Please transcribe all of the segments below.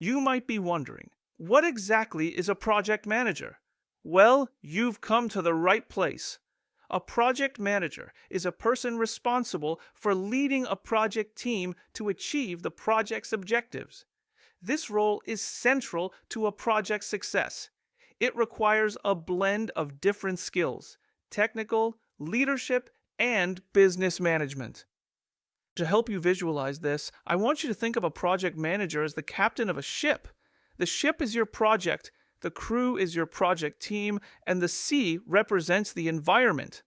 You might be wondering, what exactly is a project manager? Well, you've come to the right place. A project manager is a person responsible for leading a project team to achieve the project's objectives. This role is central to a project's success. It requires a blend of different skills: technical, leadership, and business management. To help you visualize this, I want you to think of a project manager as the captain of a ship. The ship is your project, the crew is your project team, and the sea represents the environment.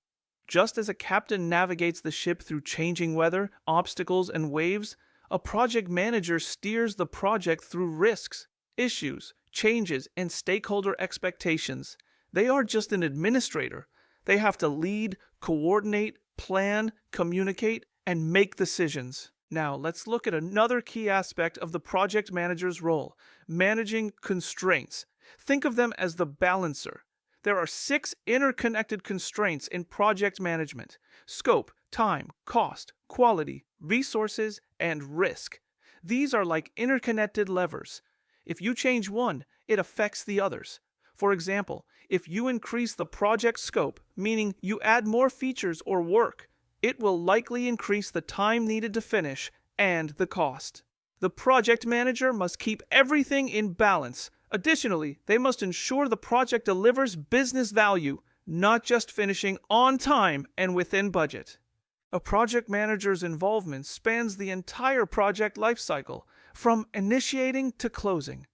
Just as a captain navigates the ship through changing weather, obstacles, and waves, a project manager steers the project through risks, issues, changes, and stakeholder expectations. They are just an administrator. They have to lead, coordinate, plan, communicate, and make decisions. Now, let's look at another key aspect of the project manager's role: managing constraints. Think of them as the balancer. There are 6 interconnected constraints in project management: scope, time, cost, quality, resources, and risk. These are like interconnected levers. If you change one, it affects the others. For example, if you increase the project scope, meaning you add more features or work, it will likely increase the time needed to finish and the cost. The project manager must keep everything in balance. Additionally, they must ensure the project delivers business value, not just finishing on time and within budget. A project manager's involvement spans the entire project lifecycle, from initiating to closing.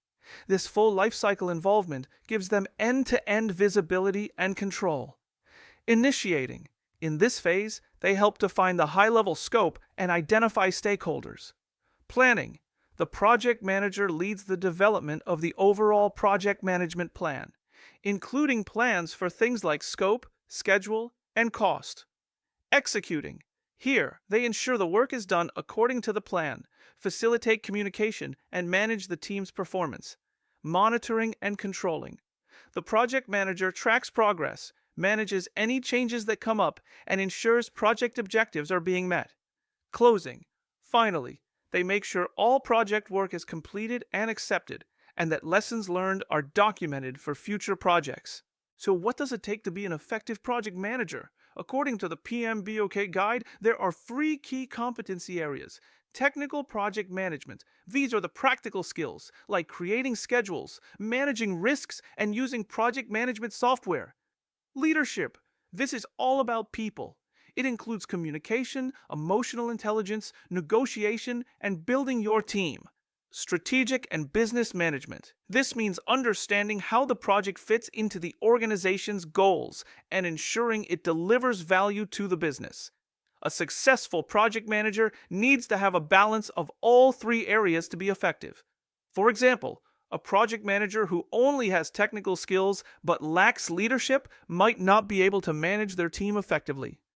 This full lifecycle involvement gives them end-to-end visibility and control. Initiating. In this phase, they help define the high-level scope and identify stakeholders. Planning. The project manager leads the development of the overall project management plan, including plans for things like scope, schedule, and cost. Executing. Here, they ensure the work is done according to the plan, facilitate communication, and manage the team's performance. Monitoring and controlling. The project manager tracks progress, manages any changes that come up, and ensures project objectives are being met. Closing. Finally, they make sure all project work is completed and accepted, and that lessons learned are documented for future projects. So what does it take to be an effective project manager? According to the PMBOK guide, there are 3 key competency areas. Technical project management. These are the practical skills, like creating schedules, managing risks, and using project management software. Leadership. This is all about people. It includes communication, emotional intelligence, negotiation, and building your team. Strategic and business management. This means understanding how the project fits into the organization's goals and ensuring it delivers value to the business. A successful project manager needs to have a balance of all 3 areas to be effective. For example, a project manager who only has technical skills but lacks leadership might not be able to manage their team effectively.